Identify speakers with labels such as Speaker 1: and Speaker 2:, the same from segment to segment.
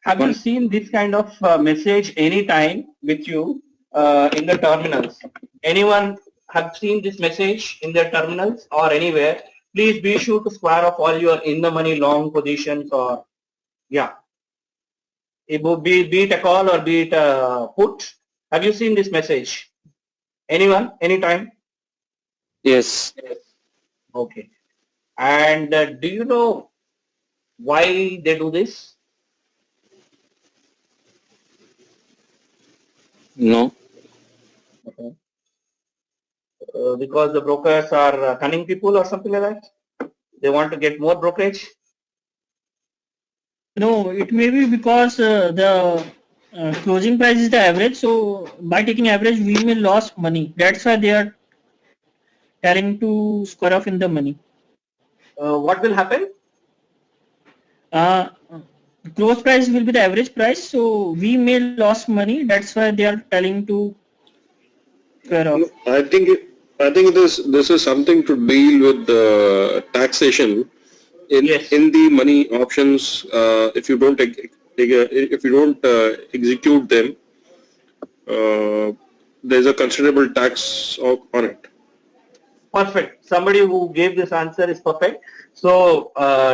Speaker 1: Have you seen this kind of message anytime with you in the terminals? Anyone have seen this message in their terminals or anywhere? Please be sure to square off all your in the money long positions, or yeah, it would be it a call or be it a put. Have you seen this message? Anyone? Anytime?
Speaker 2: Yes.
Speaker 1: Yes. Okay. And do you know why they do this?
Speaker 2: No.
Speaker 1: Okay. Because the brokers are cunning people or something like that? They want to get more brokerage?
Speaker 3: No, it may be because the closing price is the average. So by taking average, we may lose money. That's why they are telling to square off in the money.
Speaker 1: What will happen?
Speaker 3: Uh, close price will be the average price. So we may lose money. That's why they are telling to square off.
Speaker 2: No, I think this is something to deal with the taxation
Speaker 1: Yes.
Speaker 2: in the money options. If you don't execute them, there's a considerable tax on it.
Speaker 1: Perfect. Somebody who gave this answer is perfect. So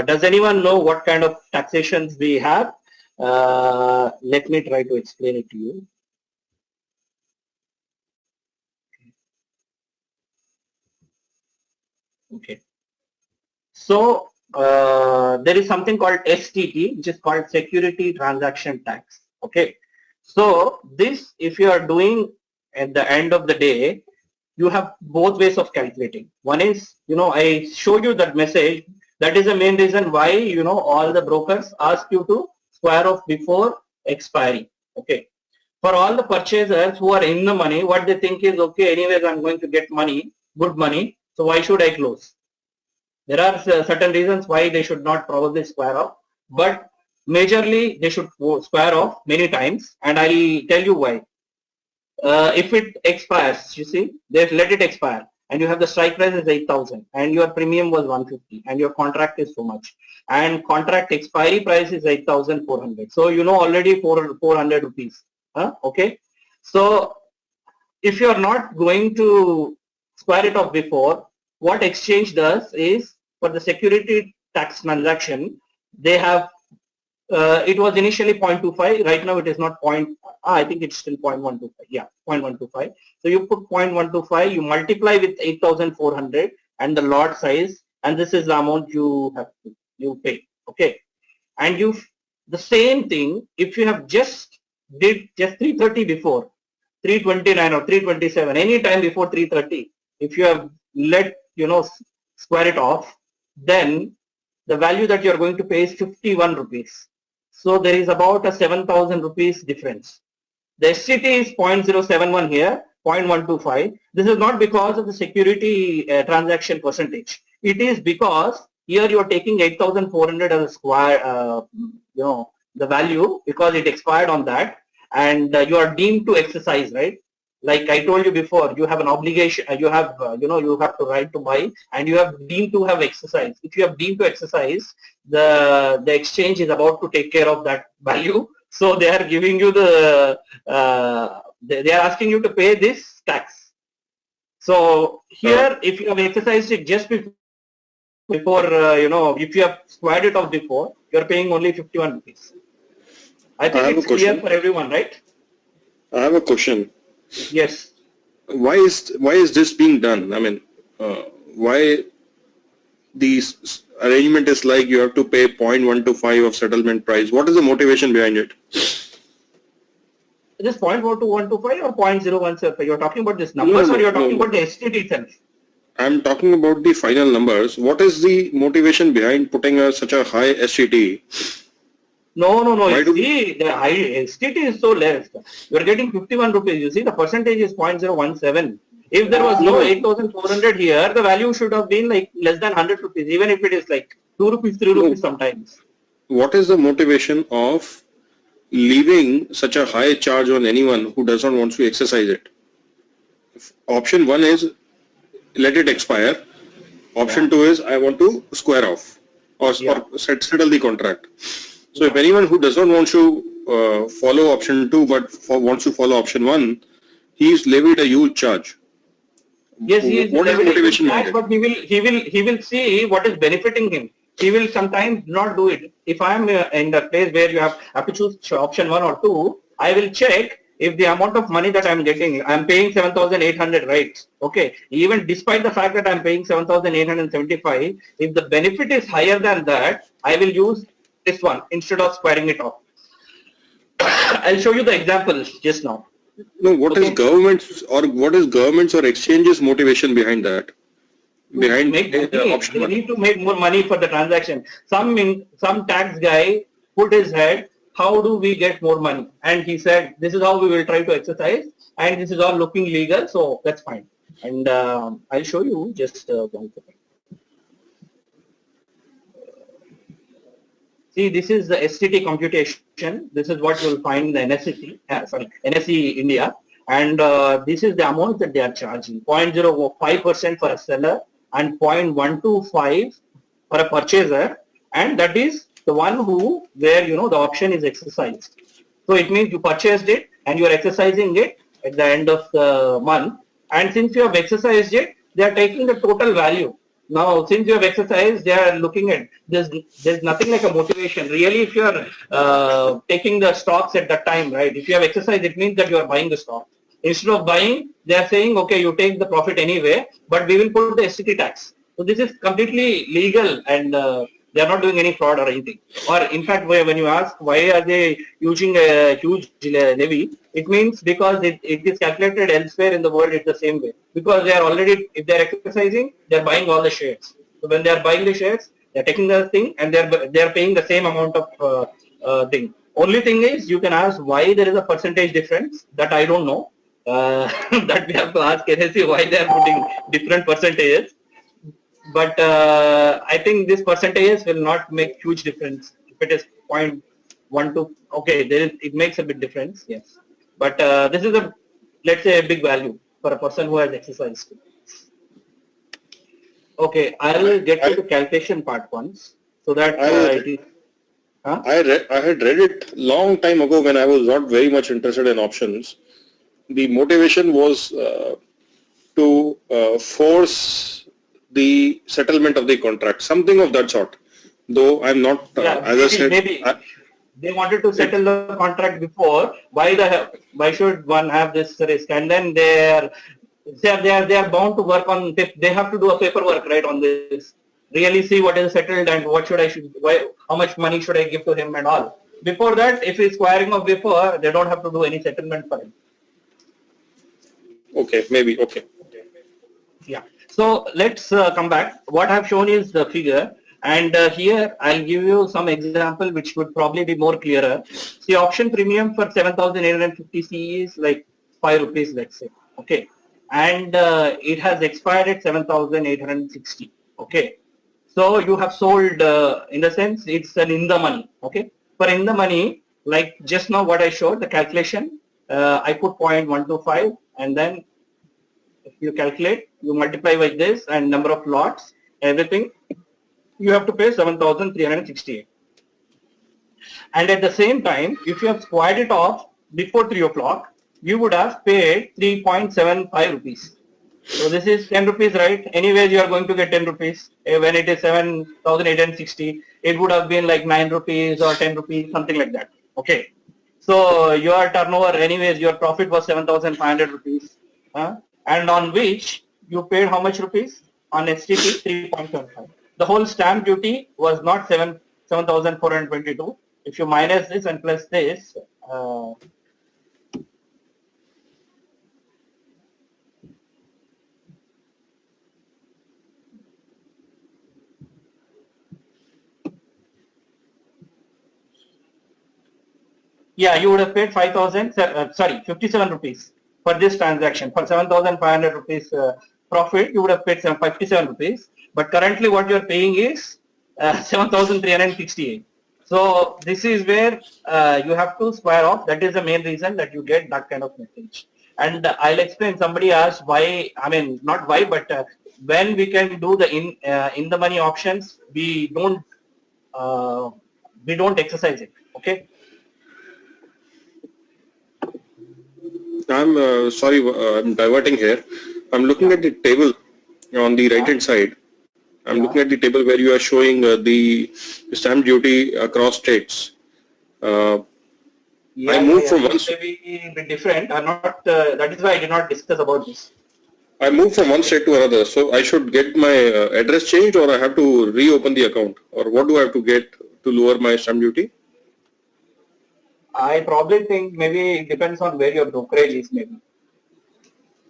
Speaker 1: does anyone know what kind of taxations we have? Let me try to explain it to you. Okay. So there is something called STT, which is called Security Transaction Tax. Okay. So this, if you are doing at the end of the day, you have both ways of calculating. One is, I showed you that message. That is the main reason why, all the brokers ask you to square off before expiry. Okay. For all the purchasers who are in the money, what they think is, okay, anyways, I'm going to get money, good money. So why should I close? There are certain reasons why they should not probably square off, but majorly they should square off many times, and I'll tell you why. If it expires, you see, they let it expire, and you have the strike price is 8,000, and your premium was 150, and your contract is so much, and contract expiry price is 8,400. So already 400 rupees. Okay, so if you are not going to square it off before, what exchange does is, for the security tax transaction, they have, it was initially 0.25, right now it is not I think it's still 0.125, yeah, 0.125. So you put 0.125, you multiply with 8,400 and the lot size, and this is the amount you pay, okay? And the same thing, if you have just 330 before, 329 or 327, any time before 330, if you have let, square it off, then the value that you are going to pay is 51 rupees. So there is about a 7,000 rupees difference. The STT is 0.071 here, 0.125. This is not because of the security transaction percentage. It is because here you are taking 8,400 as a square, the value, because it expired on that, and you are deemed to exercise, right? Like I told you before, you have an obligation, you have to right to buy, and you have deemed to have exercise. If you have deemed to exercise, the exchange is about to take care of that value. So they are giving you they are asking you to pay this tax. So here, if you have exercised it just before, if you have squared it off before, you are paying only 51 rupees. I think it's clear for everyone, right?
Speaker 2: I have a question.
Speaker 1: Yes.
Speaker 2: Why is this being done? I mean, why the arrangement is like you have to pay 0.125 of settlement price? What is the motivation behind it?
Speaker 1: Is this 0.125 or 0.017? You're talking about this numbers, or you're talking about the STT itself?
Speaker 2: I'm talking about the final numbers. What is the motivation behind putting such a high STT?
Speaker 1: No. The high STT is so less. You're getting 51 rupees. You see, the percentage is 0.017. If there was no 8,400 here, the value should have been like less than 100 rupees, even if it is like 2 rupees, 3 rupees sometimes.
Speaker 2: What is the motivation of leaving such a high charge on anyone who does not want to exercise it? Option 1 is let it expire. Option 2 is I want to square off or settle the contract. So if anyone who does not want to follow option 2 but wants to follow option 1, he is levied a huge charge.
Speaker 1: Yes, he is
Speaker 2: What is the motivation behind
Speaker 1: tax,
Speaker 2: it?
Speaker 1: but he will see what is benefiting him. He will sometimes not do it. If I am in the place where you have to choose option 1 or 2, I will check if the amount of money that I am getting, I am paying 7,800, right? Okay. Even despite the fact that I am paying 7,875, if the benefit is higher than that, I will use this one instead of squaring it off. I'll show you the examples just now.
Speaker 2: No, what is government's or exchanges motivation behind that? Behind option
Speaker 1: They
Speaker 2: 1.
Speaker 1: need to make more money for the transaction. Some tax guy put his head, how do we get more money? And he said, this is how we will try to exercise, and this is all looking legal, so that's fine. And I'll show you just one second. See, this is the STT computation. This is what you'll find in the NSE India. And this is the amount that they are charging, 0.05% for a seller and 0.125 for a purchaser. And that is the one where, the option is exercised. So it means you purchased it and you are exercising it at the end of the month. And since you have exercised it, they are taking the total value. Now, since you have exercised, they are looking at, there's nothing like a motivation. Really, if you are taking the stocks at that time, right? If you have exercised, it means that you are buying the stock. Instead of buying, they are saying, okay, you take the profit anyway, but we will put the STT tax. So this is completely legal, and they are not doing any fraud or anything. Or in fact, when you ask why are they using a huge levy, it means because it is calculated elsewhere in the world it's the same way. Because they are already, if they are exercising, they are buying all the shares. So when they are buying the shares, they are taking the thing and they are paying the same amount of thing. Only thing is, you can ask why there is a percentage difference. That I don't know. That we have to ask NSE why they are putting different percentages. But I think this percentages will not make huge difference. If it is 0.12, okay, it makes a big difference, yes. But this is let's say a big value for a person who has exercised. Okay, I'll get to the calculation part once, so that it is. Huh?
Speaker 2: I had read it long time ago when I was not very much interested in options. The motivation was to force the settlement of the contract, something of that sort. Though I'm not, as I said,
Speaker 1: maybe they wanted to settle the contract before. Why should one have this risk? And then they are bound to work on. They have to do a paperwork, right, on this. Really see what is settled and how much money should I give to him and all. Before that, if he's squaring off before, they don't have to do any settlement for him.
Speaker 2: Okay, maybe, okay.
Speaker 1: Yeah. So let's come back. What I've shown is the figure, and here I'll give you some example which would probably be more clearer. See, option premium for 7,850 CE is like 5 rupees, let's say. Okay. And it has expired at 7,860. Okay. So you have sold, in the sense, it's an in the money. Okay. For in the money, like just now what I showed, the calculation, I put 0.125, and then if you calculate, you multiply by this and number of lots, everything, you have to pay 7,368. And at the same time, if you have squared it off before 3 o'clock, you would have paid 3.75 rupees. So this is 10 rupees, right? Anyways, you are going to get 10 rupees. When it is 7,860, it would have been like 9 rupees or 10 rupees, something like that. Okay. So your turnover, anyways, your profit was 7,500 rupees. And on which you paid how much rupees? On STT, 3.75. The whole stamp duty was not 7,422. If you minus this and plus this, yeah, you would have paid 57 rupees for this transaction. For 7,500 rupees profit, you would have paid 57 rupees. But currently what you are paying is 7,368. So this is where you have to square off. That is the main reason that you get that kind of message. And I'll explain. Somebody asked why, I mean, not why, but when we can do the in the money options, we don't we don't exercise it. Okay.
Speaker 2: I'm sorry, I'm diverting here. I'm looking at the table on the right
Speaker 1: Yeah.
Speaker 2: hand side. I'm
Speaker 1: Yeah.
Speaker 2: looking at the table where you are showing the stamp duty across states. Uh, I moved
Speaker 1: Yeah.
Speaker 2: from
Speaker 1: It
Speaker 2: one.
Speaker 1: may be a bit different. I'm not. That is why I did not discuss about this.
Speaker 2: I moved from one state to another, so I should get my address changed, or I have to reopen the account, or what do I have to get to lower my stamp duty?
Speaker 1: I probably think maybe it depends on where your brokerage is. Maybe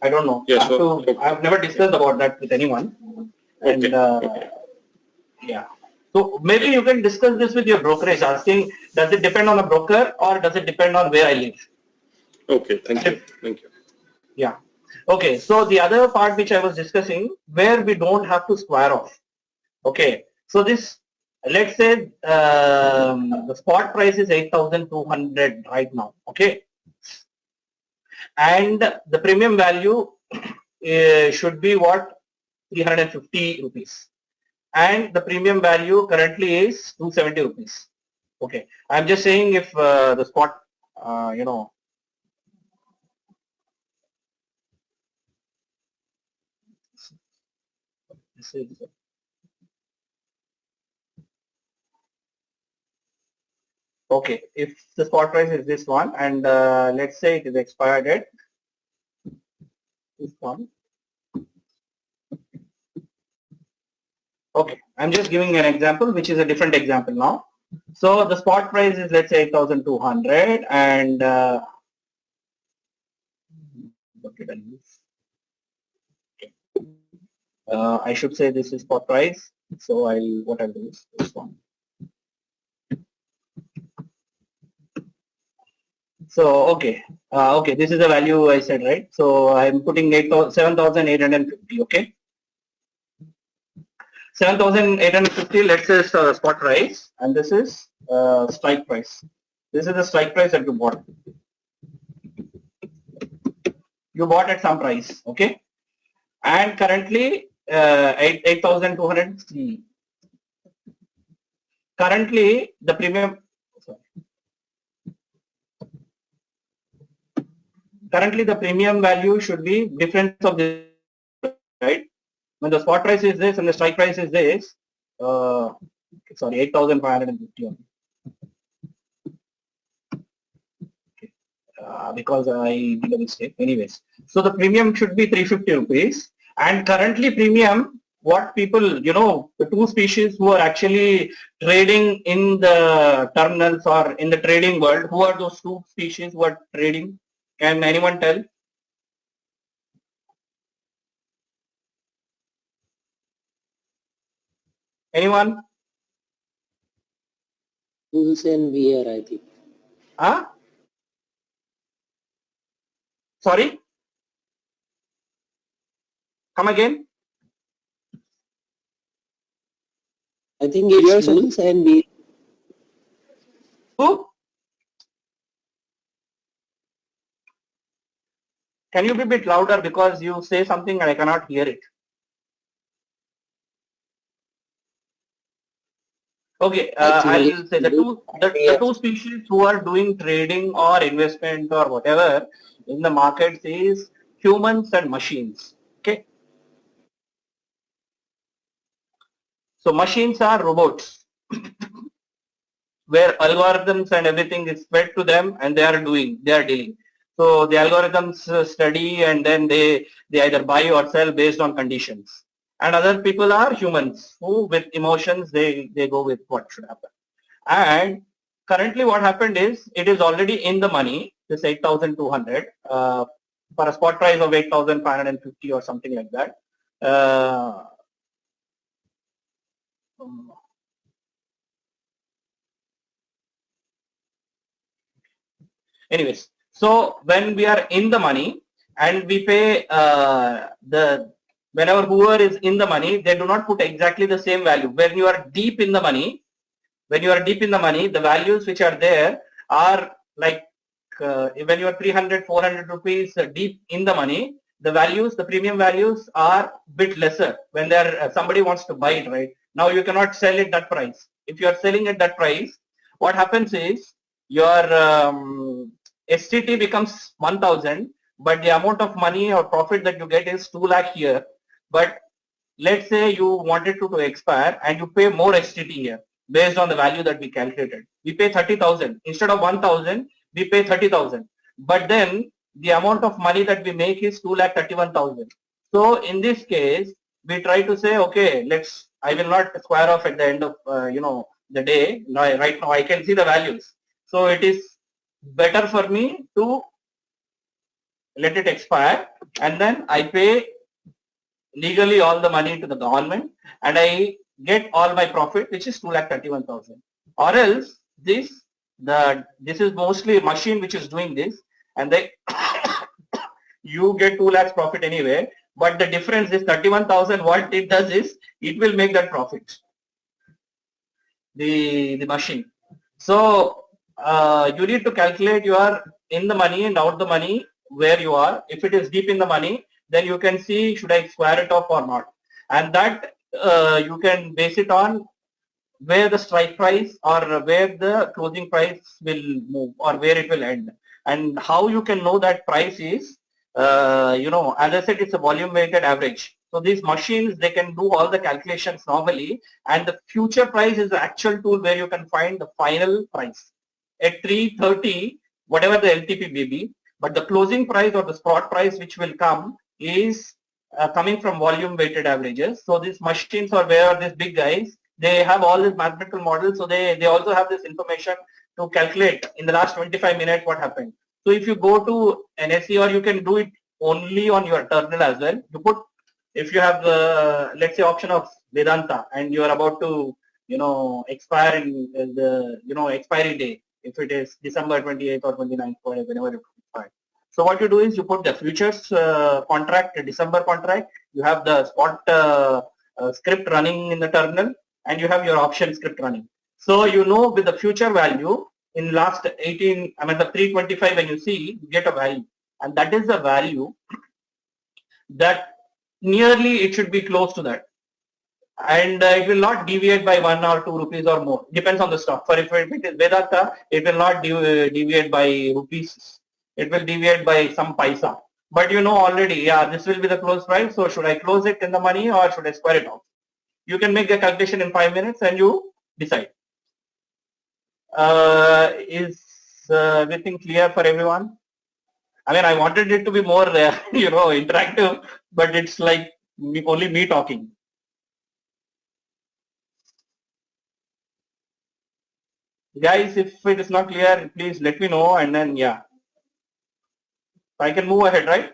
Speaker 1: I don't know.
Speaker 2: Yeah,
Speaker 1: I have
Speaker 2: so
Speaker 1: to. I've never discussed about that with anyone. And
Speaker 2: okay, okay,
Speaker 1: yeah. So maybe you can discuss this with your brokerage, asking, does it depend on a broker or does it depend on where I live?
Speaker 2: okay. Thank you,
Speaker 1: If-
Speaker 2: thank you.
Speaker 1: Yeah. Okay. So the other part which I was discussing, where we don't have to square off. Okay. So this, let's say the spot price is 8,200 right now. Okay. And the premium value should be what? 350 rupees. And the premium value currently is 270 rupees. Okay. I'm just saying if the spot, you know, this is, okay, if the spot price is this one and let's say it is expired at this one. Okay, I'm just giving an example, which is a different example now. So the spot price is, let's say, 8,200 and what did I use? Okay. I should say this is spot price. So what I'll do is this one. So okay, this is the value I said, right? So I'm putting 7,850. Okay, 7,850. Let's say spot price, and this is strike price. This is the strike price that you bought. You bought at some price, okay? And currently 8,200. Currently the premium. Sorry. Currently the premium value should be difference of this, right? When the spot price is this and the strike price is this, sorry, 8,550 only. Okay. Because I did a mistake. Anyways, so the premium should be 350 rupees, and currently premium, what people, you know, the two species who are actually trading in the terminals or in the trading world, who are those two species who are trading? Can anyone tell? Anyone?
Speaker 4: Bulls and bear, I think.
Speaker 1: Huh? Sorry? Come again?
Speaker 4: I think it's bulls and bear.
Speaker 1: Who? Can you be a bit louder because you say something and I cannot hear it? Okay, I'll say the two species who are doing trading or investment or whatever in the markets is humans and machines. Okay, so machines are robots where algorithms and everything is fed to them and they are dealing. So the algorithms study and then they either buy or sell based on conditions. And other people are humans who with emotions they go with what should happen. And currently what happened is it is already in the money, this 8,200 for a spot price of 8,550 or something like that. Anyways, so when we are in the money and we pay whenever whoever is in the money, they do not put exactly the same value. When you are deep in the money, the values which are there are like when you are 300, 400 rupees deep in the money, the values, the premium values are bit lesser when they are somebody wants to buy it, right? Now you cannot sell it that price. If you are selling at that price, what happens is your STT becomes 1000, but the amount of money or profit that you get is 2 lakh here. But let's say you wanted to expire and you pay more STT here based on the value that we calculated. We pay 30,000 instead of 1,000. We pay 30,000, but then the amount of money that we make is 2,31,000. So in this case, we try to say, okay, I will not square off at the end of the day. Now, right now I can see the values, so it is better for me to let it expire, and then I pay legally all the money to the government, and I get all my profit, which is 2,31,000. Or else this is mostly a machine which is doing this, and they you get 2 lakhs profit anyway, but the difference is 31,000. What it does is it will make that profit, the machine. So you need to calculate your in the money and out the money where you are. If it is deep in the money, then you can see should I square it off or not, and that you can base it on where the strike price or where the closing price will move or where it will end. And how you can know that price is, as I said, it's a volume weighted average. So these machines, they can do all the calculations normally, and the future price is the actual tool where you can find the final price. At 330, whatever the LTP may be, but the closing price or the spot price which will come is coming from volume weighted averages. So these machines or where these big guys, they have all these mathematical models, so they also have this information to calculate in the last 25 minutes what happened. So if you go to NSE, or you can do it only on your terminal as well, you put, if you have let's say option of Vedanta and you are about to expire in the expiry day, if it is December 28th or 29th, whenever it expires. So what you do is you put the futures contract, the December contract, you have the spot script running in the terminal, and you have your option script running. So with the future value in last 18, I mean the 325, when you see, you get a value, and that is the value that nearly it should be close to that, and it will not deviate by 1 or 2 rupees or more, depends on the stock. For if it is Vedanta, it will not deviate by rupees, it will deviate by some paisa. But already, this will be the close price, so should I close it in the money or should I square it off? You can make the calculation in 5 minutes and you decide. Is everything clear for everyone? I mean, I wanted it to be more, interactive, but it's like only me talking. Guys, if it is not clear, please let me know, and then I can move ahead, right?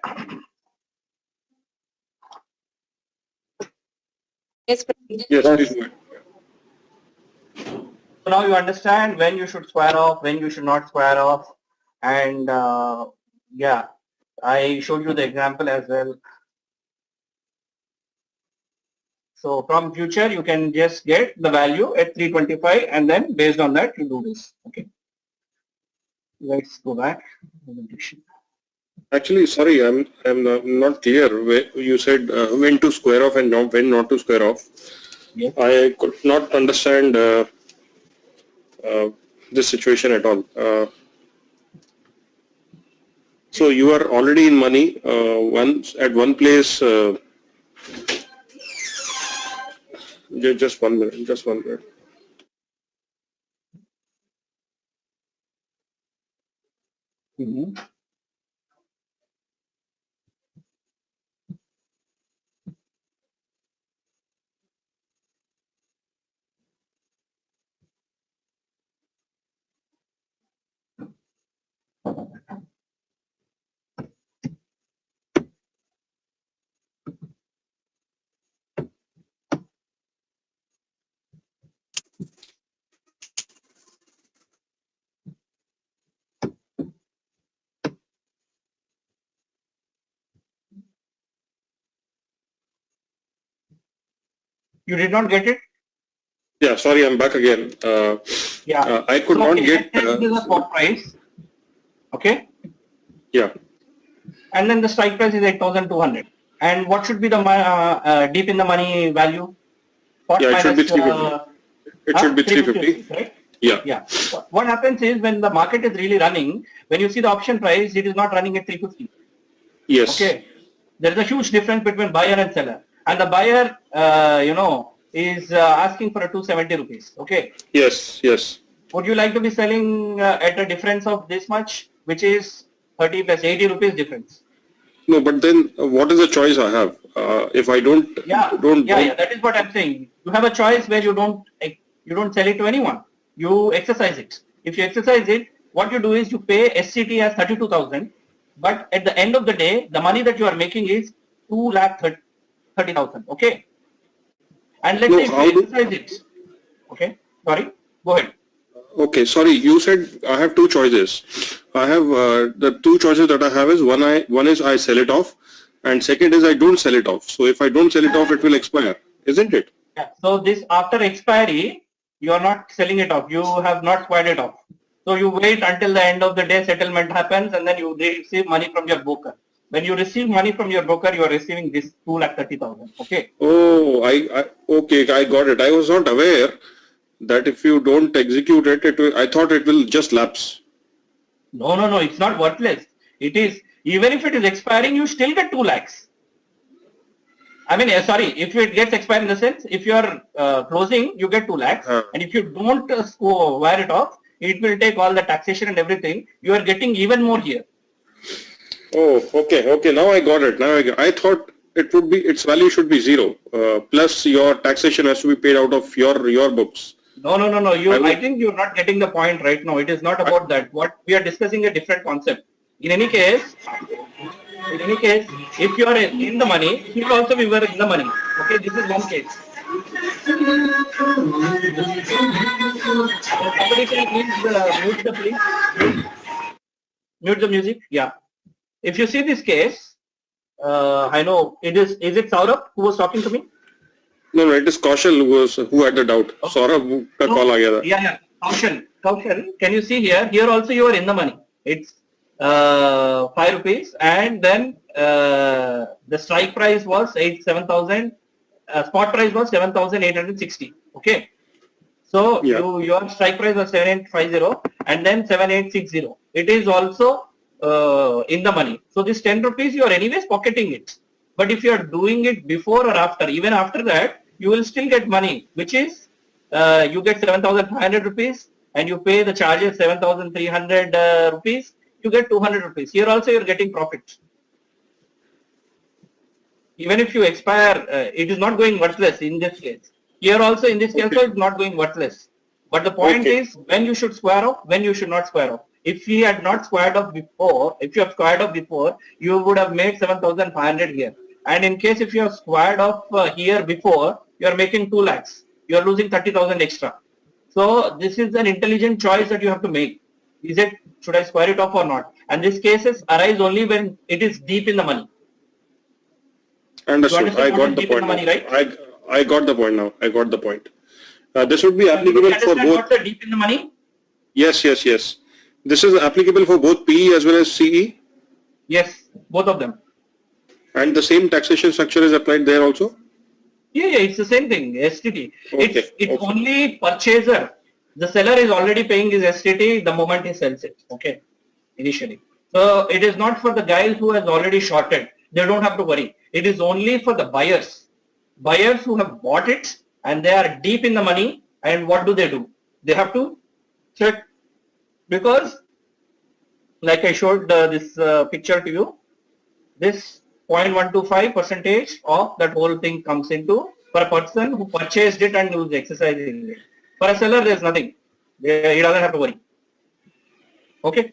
Speaker 5: Yes,
Speaker 2: Yes, please.
Speaker 1: So now you understand when you should square off, when you should not square off, and I showed you the example as well. So from future, you can just get the value at 325, and then based on that, you do this. Okay. Let's go back.
Speaker 2: Actually, sorry, I'm not clear. You said when to square off and when not to square off.
Speaker 1: Yes.
Speaker 2: I could not understand this situation at all. So you are already in money once at one place. Just 1 minute. Just 1 minute.
Speaker 1: Mm-hmm. You did not get it?
Speaker 2: Yeah, sorry, I'm back again. I could not get.
Speaker 1: This is the spot price. Okay.
Speaker 2: Yeah.
Speaker 1: And then the strike price is 8,200. And what should be the deep in the money value?
Speaker 2: Yeah, it should be 350. It should be 350.
Speaker 1: Right?
Speaker 2: Yeah.
Speaker 1: Yeah. What happens is when the market is really running, when you see the option price, it is not running at 350.
Speaker 2: Yes.
Speaker 1: Okay. There is a huge difference between buyer and seller. And the buyer, is asking for a 270 rupees. Okay.
Speaker 2: Yes. Yes.
Speaker 1: Would you like to be selling at a difference of this much, which is 30 plus 80 rupees difference?
Speaker 2: No, but then what is the choice I have? If I don't,
Speaker 1: Yeah, that is what I'm saying. You have a choice where you don't sell it to anyone. You exercise it. If you exercise it, what you do is you pay STT as 32,000, but at the end of the day, the money that you are making is 2,30,000. Okay, and let's
Speaker 2: No,
Speaker 1: say if
Speaker 2: how
Speaker 1: you
Speaker 2: do?
Speaker 1: exercise it. Okay, sorry, go ahead.
Speaker 2: Okay, sorry. You said I have two choices. I have the two choices that I have is one is I sell it off, and second is I don't sell it off. So if I don't sell it off, it will expire, isn't it?
Speaker 1: Yeah. So this after expiry, you are not selling it off. You have not squared it off. So you wait until the end of the day settlement happens, and then you receive money from your broker. When you receive money from your broker, you are receiving this 2,30,000. Okay.
Speaker 2: Oh, okay, I got it. I was not aware that if you don't execute it, I thought it will just lapse.
Speaker 1: No. It's not worthless. It is, even if it is expiring, you still get 2 lakhs. I mean, sorry, if it gets expired in the sense, if you are closing, you get 2 lakhs. And if you don't wire it off, it will take all the taxation and everything. You are getting even more here.
Speaker 2: Oh, okay. Now I got it. I thought it would be, its value should be zero. Plus your taxation has to be paid out of your books.
Speaker 1: No. I think you're not getting the point right now. It is not about that. What we are discussing a different concept. In any case, if you are in the money, you will also be in the money. Okay, this is one case. Somebody can please mute the music. Yeah. If you see this case, I know it is. Is it Saurabh who was talking to me?
Speaker 2: No, it is Kaushal who had the doubt.
Speaker 1: Okay.
Speaker 2: Saurabh ka call aa gaya tha.
Speaker 1: Yeah. Kaushal, can you see here? Here also you are in the money. It's 5 rupees, and then the strike price was 7,000. Spot price was 7,860. Okay. So your strike price was 7,850 and then 7,860. It is also in the money. So this 10 rupees you are anyways pocketing it. But if you are doing it before or after, even after that, you will still get money, which is you get 7,500 rupees and you pay the charges 7,300 rupees. You get 200 rupees. Here also you are getting profit. Even if you expire, it is not going worthless in this case. Here also in this case also it's not going worthless. But the point is when you should square off, when you should not square off. If he had not squared off before, if you have squared off before, you would have made 7,500 here. And in case if you have squared off here before, you are making 2 lakhs. You are losing 30,000 extra. So this is an intelligent choice that you have to make. Is it, should I square it off or not? And these cases arise only when it is deep in the money.
Speaker 2: Understood. I got the point.
Speaker 1: Money, right?
Speaker 2: I got the point now. I got the point. This would be applicable for both.
Speaker 1: What's the deep in the money?
Speaker 2: Yes. This is applicable for both PE as well as CE?
Speaker 1: Yes, both of them.
Speaker 2: And the same taxation structure is applied there also?
Speaker 1: Yeah, it's the same thing, STT. It's only purchaser. The seller is already paying his STT the moment he sells it, okay, initially. So it is not for the guys who has already shorted. They don't have to worry. It is only for the buyers. Buyers who have bought it and they are deep in the money, and what do? They have to check, because like I showed this picture to you, this 0.125% of that whole thing comes into for a person who purchased it and who is exercising it. For a seller, there is nothing. He doesn't have to worry. Okay.